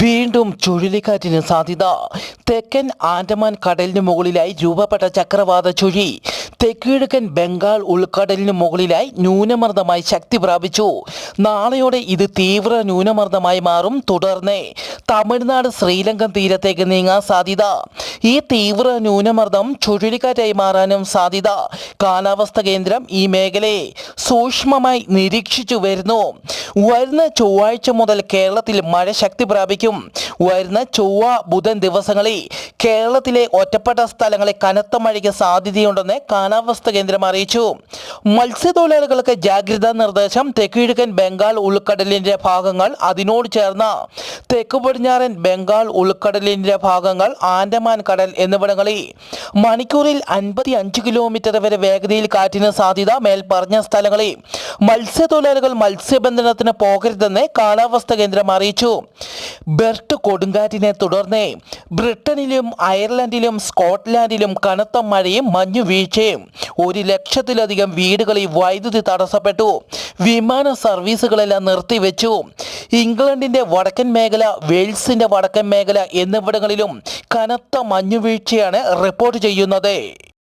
വീണ്ടും ചുഴലിക്കാറ്റിന് സാധ്യത. തെക്കൻ ആൻഡമാൻ കടലിന് മുകളിലായി രൂപപ്പെട്ട ചക്രവാത ചുഴി തെക്കിഴക്കൻ ബംഗാൾ ഉൾക്കടലിന് മുകളിലായി ന്യൂനമർദ്ദമായി ശക്തി പ്രാപിച്ചു. നാളെയോടെ ഇത് തീവ്ര ന്യൂനമർദ്ദമായി മാറും. തുടർന്ന് തമിഴ്നാട് ശ്രീലങ്കൻ തീരത്തേക്ക് നീങ്ങാൻ സാധ്യത. ഈ തീവ്ര ന്യൂനമർദ്ദം ചുഴലിക്കാറ്റായി മാറാനും സാധ്യത. കാലാവസ്ഥാ കേന്ദ്രം ഈ മേഖലയെ സൂക്ഷ്മമായി നിരീക്ഷിച്ചു വരുന്നു. വരുന്ന ചൊവ്വാഴ്ച മുതൽ കേരളത്തിൽ മഴ ശക്തി പ്രാപിക്കും. വരുന്ന ചൊവ്വ ബുധൻ ദിവസങ്ങളിൽ കേരളത്തിലെ ഒറ്റപ്പെട്ട സ്ഥലങ്ങളിൽ കനത്ത മഴയ്ക്ക് സാധ്യതയുണ്ടെന്ന് കാലാവസ്ഥാ കേന്ദ്രം അറിയിച്ചു. മത്സ്യത്തൊഴിലാളികൾക്ക് ജാഗ്രതാ നിർദ്ദേശം. തെക്കുകിഴക്കൻ ബംഗാൾ ഉൾക്കടലിന്റെ ഭാഗങ്ങൾ, അതിനോട് ചേർന്ന തെക്ക് പടിഞ്ഞാറൻ ബംഗാൾ ഉൾക്കടലിന്റെ ഭാഗങ്ങൾ, ആൻഡമാൻ കടൽ എന്നിവിടങ്ങളിൽ മണിക്കൂറിൽ 55 കിലോമീറ്റർ വരെ വേഗതയിൽ കാറ്റിന് സാധ്യത. മേൽപ്പറഞ്ഞ സ്ഥലങ്ങളിൽ മത്സ്യത്തൊഴിലാളികൾ മത്സ്യബന്ധനത്തിന് പോകരുതെന്ന് കാലാവസ്ഥാ കേന്ദ്രം അറിയിച്ചു. ബെർട്ട് കൊടുങ്കാറ്റിനെ തുടർന്ന് ബ്രിട്ടനിലും അയർലൻഡിലും സ്കോട്ട്ലാൻഡിലും കനത്ത മഴയും മഞ്ഞുവീഴ്ചയും. 1,00,000-ലധികം വീടുകളിൽ വൈദ്യുതി തടസ്സപ്പെട്ടു. വിമാന സർവീസുകളെല്ലാം നിർത്തിവെച്ചു. ഇംഗ്ലണ്ടിന്റെ വടക്കൻ മേഖല, വെയിൽസിന്റെ വടക്കൻ മേഖല എന്നിവിടങ്ങളിലും കനത്ത മഞ്ഞുവീഴ്ചയാണ് റിപ്പോർട്ട് ചെയ്യുന്നത്.